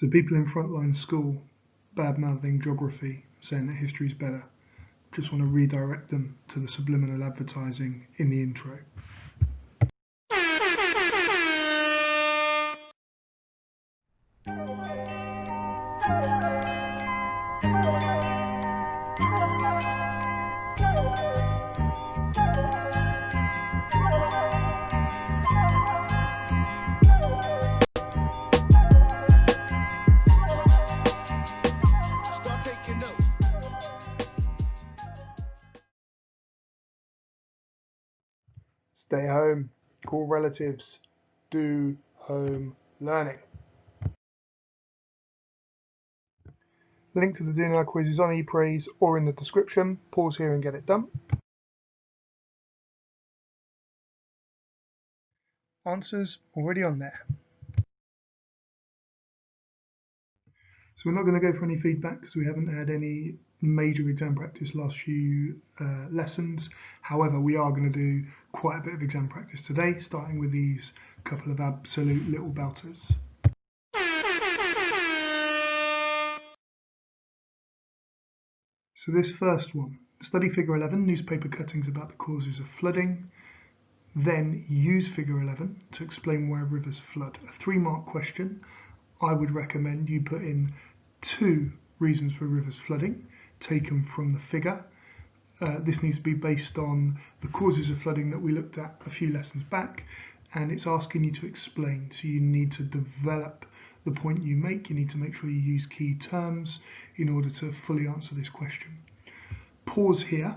So people in frontline school bad-mouthing geography, saying that history is better. Just want to redirect them to the subliminal advertising in the intro. Stay home, call relatives, do home learning. Link to the Do Now quiz is on ePraise or in the description. Pause here and get it done. Answers already on there. So we're not going to go for any feedback because we haven't had any major exam practice last few lessons. However, we are going to do quite a bit of exam practice today, starting with these couple of absolute little belters. So this first one, study figure 11, newspaper cuttings about the causes of flooding. Then use figure 11 to explain where rivers flood. A 3-mark question. I would recommend you put in 2 reasons for rivers flooding taken from the figure. This needs to be based on the causes of flooding that we looked at a few lessons back, and it's asking you to explain. So you need to develop the point you make. You need to make sure you use key terms in order to fully answer this question. Pause here,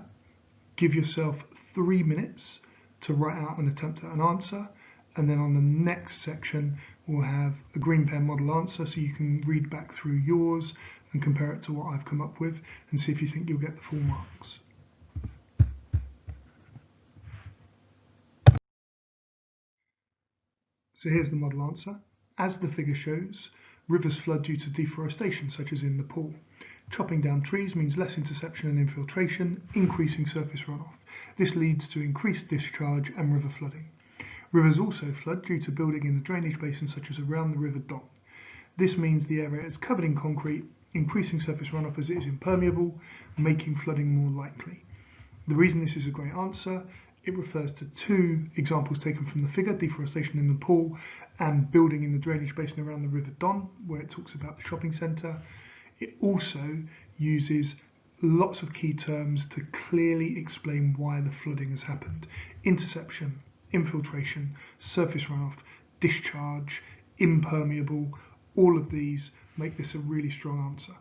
give yourself 3 minutes to write out and attempt at an answer, and then on the next section we'll have a green pen model answer so you can read back through yours and compare it to what I've come up with and see if you think you'll get the full marks. So here's the model answer. As the figure shows, rivers flood due to deforestation, such as in Nepal. Chopping down trees means less interception and infiltration, increasing surface runoff. This leads to increased discharge and river flooding. Rivers also flood due to building in the drainage basin, such as around the River Don. This means the area is covered in concrete, increasing surface runoff as it is impermeable, making flooding more likely. The reason this is a great answer, it refers to 2 examples taken from the figure, deforestation in Nepal and building in the drainage basin around the River Don, where it talks about the shopping centre. It also uses lots of key terms to clearly explain why the flooding has happened. Interception, infiltration, surface runoff, discharge, impermeable, all of these make this a really strong answer.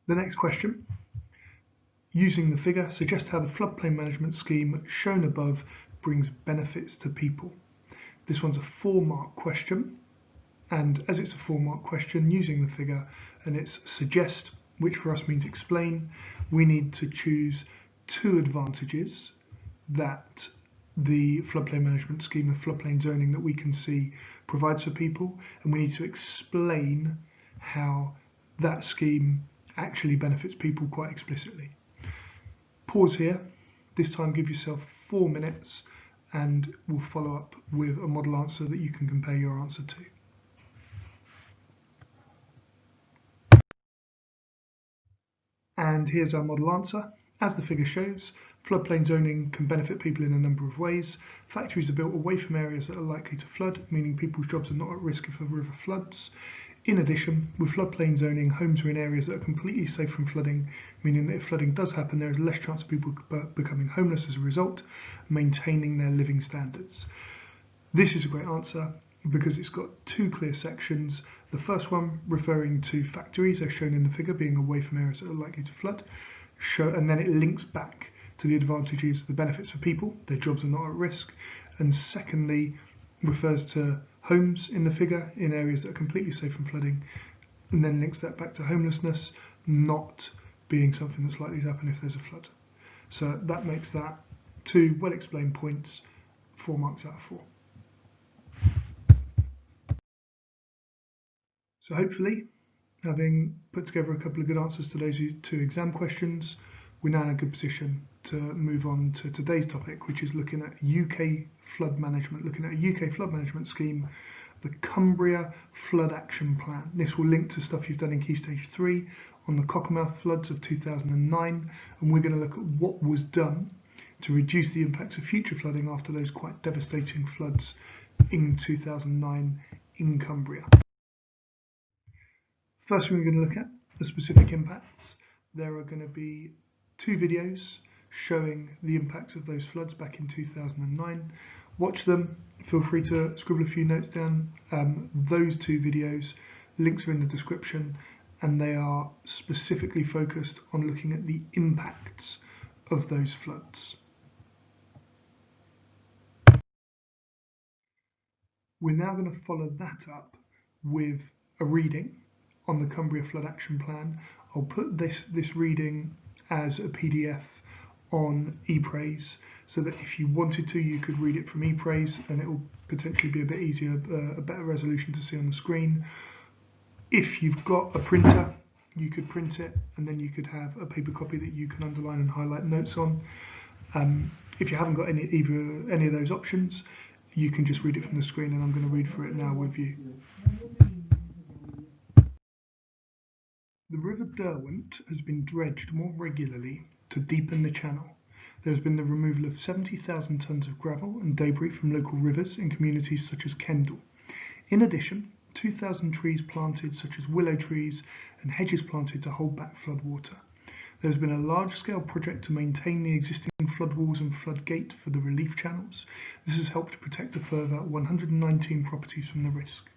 The next question, using the figure, suggest how the floodplain management scheme shown above brings benefits to people. This one's a 4-mark question, and as it's a 4-mark question, using the figure and it's suggest, which for us means explain, we need to choose 2 advantages that the floodplain management scheme, the floodplain zoning that we can see provides for people, and we need to explain how that scheme actually benefits people quite explicitly. Pause here, this time give yourself 4 minutes and we'll follow up with a model answer that you can compare your answer to. And here's our model answer. As the figure shows, floodplain zoning can benefit people in a number of ways. Factories are built away from areas that are likely to flood, meaning people's jobs are not at risk if a river floods. In addition, with floodplain zoning, homes are in areas that are completely safe from flooding, meaning that if flooding does happen, there is less chance of people becoming homeless as a result, maintaining their living standards. This is a great answer because it's got 2 clear sections. The first one referring to factories as shown in the figure being away from areas that are likely to flood, and then it links back to the advantages, the benefits for people, their jobs are not at risk, and secondly refers to homes in the figure in areas that are completely safe from flooding, and then links that back to homelessness not being something that's likely to happen if there's a flood. So that makes that 2 well explained points, 4 marks out of 4. So hopefully, having put together a couple of good answers to those 2 exam questions, we're now in a good position to move on to today's topic, which is looking at UK flood management, looking at a UK flood management scheme the Cumbria Flood Action Plan. This will link to stuff you've done in Key Stage 3 on the Cockermouth floods of 2009, and we're going to look at what was done to reduce the impacts of future flooding after those quite devastating floods in 2009 in Cumbria. First, we're going to look at the specific impacts. There are going to be 2 videos showing the impacts of those floods back in 2009. Watch them. Feel free to scribble a few notes down. Those 2 videos, links are in the description, and they are specifically focused on looking at the impacts of those floods. We're now going to follow that up with a reading on the Cumbria Flood Action Plan. I'll put this reading as a PDF on ePraise, so that if you wanted to, you could read it from ePraise, and it will potentially be a bit easier, a better resolution to see on the screen. If you've got a printer, you could print it, and then you could have a paper copy that you can underline and highlight notes on. If you haven't got any of those options, you can just read it from the screen, and I'm going to read through it now with you. The River Derwent has been dredged more regularly to deepen the channel. There has been the removal of 70,000 tonnes of gravel and debris from local rivers in communities such as Kendal. In addition, 2,000 trees planted, such as willow trees, and hedges planted to hold back floodwater. There has been a large-scale project to maintain the existing flood walls and floodgate for the relief channels. This has helped to protect a further 119 properties from the risk.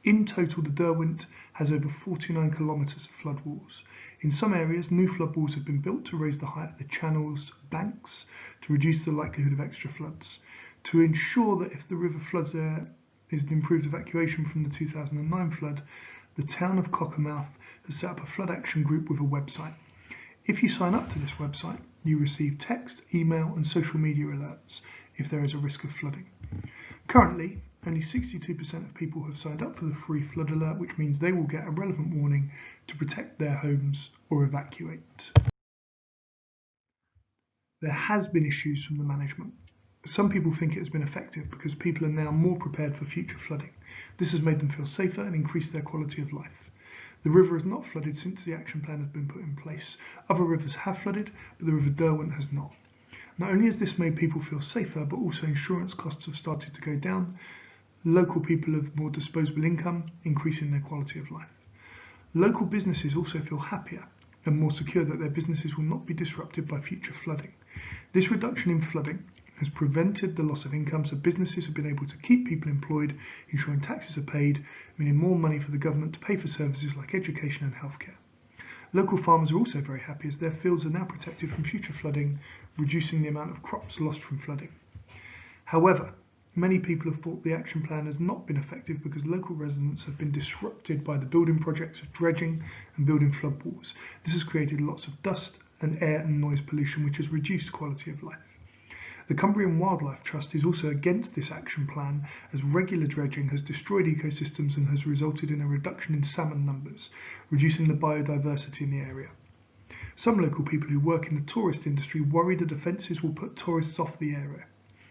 In total, the Derwent has over 49 kilometres of flood walls. In some areas, new flood walls have been built to raise the height of the channel's banks to reduce the likelihood of extra floods. To ensure that if the river floods, there is an improved evacuation from the 2009 flood, the town of Cockermouth has set up a flood action group with a website. If you sign up to this website, you receive text, email and social media alerts if there is a risk of flooding. Currently, only 62% of people have signed up for the free flood alert, which means they will get a relevant warning to protect their homes or evacuate. There has been issues from the management. Some people think it has been effective because people are now more prepared for future flooding. This has made them feel safer and increased their quality of life. The river has not flooded since the action plan has been put in place. Other rivers have flooded, but the River Derwent has not. Not only has this made people feel safer, but also insurance costs have started to go down. Local people have more disposable income, increasing their quality of life. Local businesses also feel happier and more secure that their businesses will not be disrupted by future flooding. This reduction in flooding has prevented the loss of income, so businesses have been able to keep people employed, ensuring taxes are paid, meaning more money for the government to pay for services like education and healthcare. Local farmers are also very happy as their fields are now protected from future flooding, reducing the amount of crops lost from flooding. However, many people have thought the action plan has not been effective because local residents have been disrupted by the building projects of dredging and building flood walls. This has created lots of dust and air and noise pollution, which has reduced quality of life. The Cumbrian Wildlife Trust is also against this action plan as regular dredging has destroyed ecosystems and has resulted in a reduction in salmon numbers, reducing the biodiversity in the area. Some local people who work in the tourist industry worry the offences will put tourists off the area,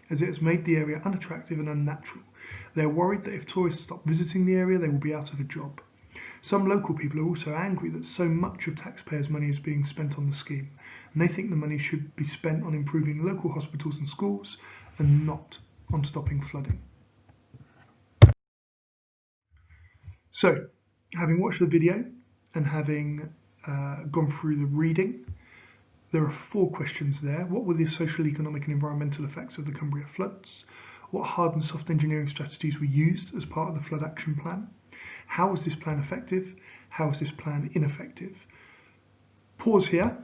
as it has made the area unattractive and unnatural. They are worried that if tourists stop visiting the area, they will be out of a job. Some local people are also angry that so much of taxpayers' money is being spent on the scheme, and they think the money should be spent on improving local hospitals and schools and not on stopping flooding. So, having watched the video and having gone through the reading, there are 4 questions there. What were the social, economic and environmental effects of the Cumbria floods? What hard and soft engineering strategies were used as part of the flood action plan? How was this plan effective? How was this plan ineffective? Pause here.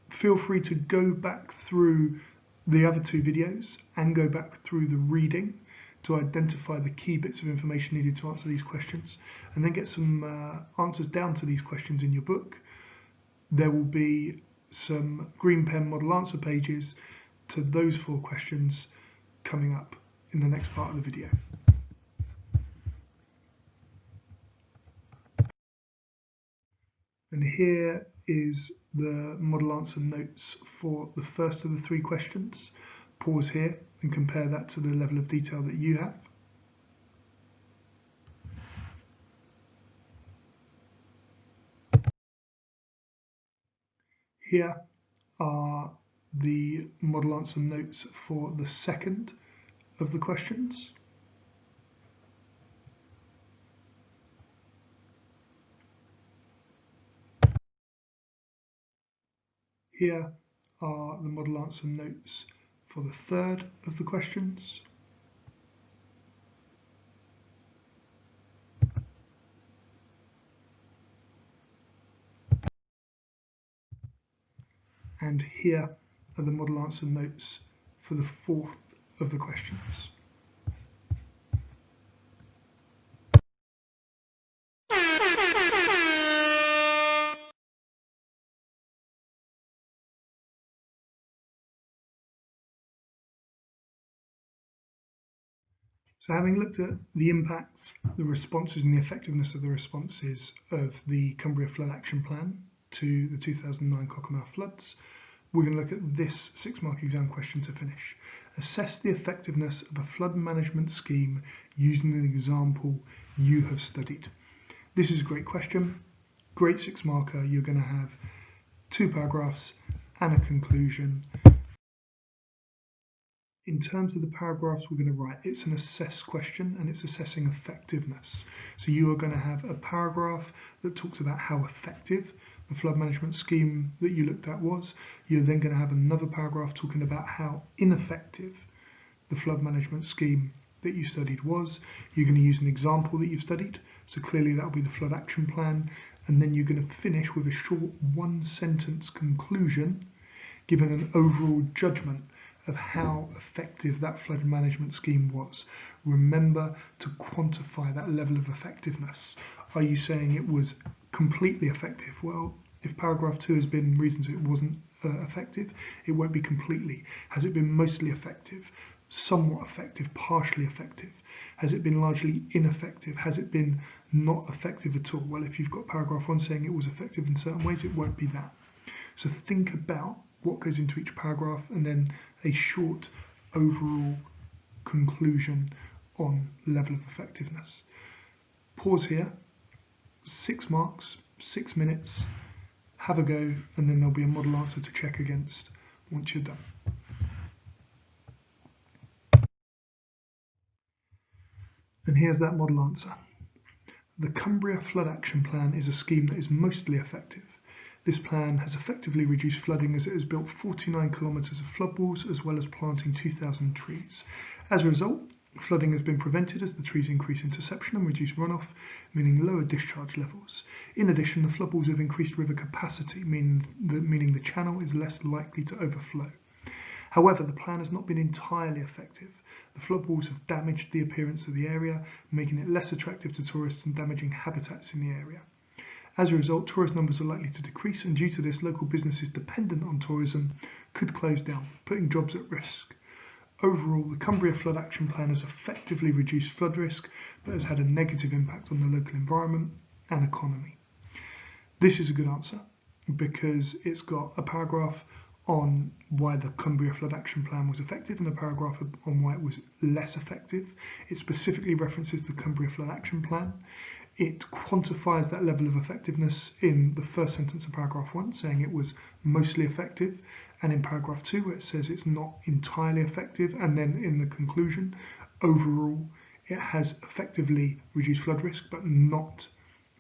Feel free to go back through the other 2 videos and go back through the reading to identify the key bits of information needed to answer these questions, and then get some answers down to these questions in your book. There will be some green pen model answer pages to those 4 questions coming up in the next part of the video. And here is the model answer notes for the first of the 3 questions. Pause here and compare that to the level of detail that you have. Here are the model answer notes for the second of the questions. Here are the model answer notes for the third of the questions. And here are the model answer notes for the fourth of the questions. So having looked at the impacts, the responses and the effectiveness of the responses of the Cumbria Flood Action Plan to the 2009 Cockermouth floods, we're going to look at this 6-mark exam question to finish. Assess the effectiveness of a flood management scheme using an example you have studied. This is a great question, great 6-marker. You're going to have 2 paragraphs and a conclusion. In terms of the paragraphs we're going to write, it's an assess question and it's assessing effectiveness. So you are going to have a paragraph that talks about how effective the flood management scheme that you looked at was. You're then going to have another paragraph talking about how ineffective the flood management scheme that you studied was. You're going to use an example that you've studied. So clearly that'll be the flood action plan. And then you're going to finish with a short 1-sentence conclusion, giving an overall judgment of how effective that flood management scheme was. Remember to quantify that level of effectiveness. Are you saying it was completely effective? Well, if paragraph 2 has been reasons it wasn't effective, it won't be completely. Has it been mostly effective? Somewhat effective, partially effective? Has it been largely ineffective? Has it been not effective at all? Well, if you've got paragraph 1 saying it was effective in certain ways, it won't be that. So think about what goes into each paragraph and then a short overall conclusion on level of effectiveness. Pause here, 6 marks, 6 minutes, have a go, and then there'll be a model answer to check against once you're done. And here's that model answer. The Cumbria Flood Action Plan is a scheme that is mostly effective. This plan has effectively reduced flooding as it has built 49 kilometres of flood walls as well as planting 2,000 trees. As a result, flooding has been prevented as the trees increase interception and reduce runoff, meaning lower discharge levels. In addition, the flood walls have increased river capacity, meaning the channel is less likely to overflow. However, the plan has not been entirely effective. The flood walls have damaged the appearance of the area, making it less attractive to tourists and damaging habitats in the area. As a result, tourist numbers are likely to decrease, and due to this, local businesses dependent on tourism could close down, putting jobs at risk. Overall, the Cumbria Flood Action Plan has effectively reduced flood risk, but has had a negative impact on the local environment and economy. This is a good answer because it's got a paragraph on why the Cumbria Flood Action Plan was effective and a paragraph on why it was less effective. It specifically references the Cumbria Flood Action Plan. It quantifies that level of effectiveness in the first sentence of paragraph 1, saying it was mostly effective, and in paragraph 2 where it says it's not entirely effective, and then in the conclusion, overall it has effectively reduced flood risk but not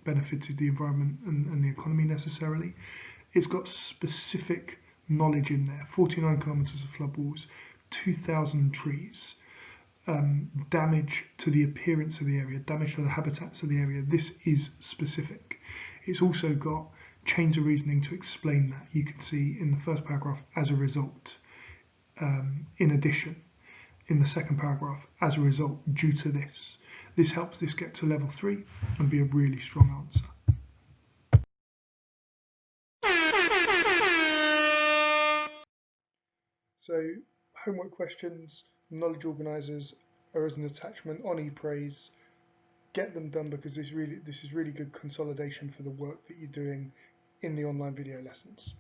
benefited the environment and the economy necessarily. It's got specific knowledge in there: 49 kilometres of flood walls, 2,000 trees, damage to the appearance of the area, damage to the habitats of the area. This is specific. It's also got chains of reasoning to explain that. You can see in the first paragraph, as a result, in addition, in the second paragraph, as a result, due to this. This helps this get to level 3 and be a really strong answer. So, homework questions, knowledge organisers are as an attachment on ePraise. Get them done because this is really good consolidation for the work that you're doing in the online video lessons.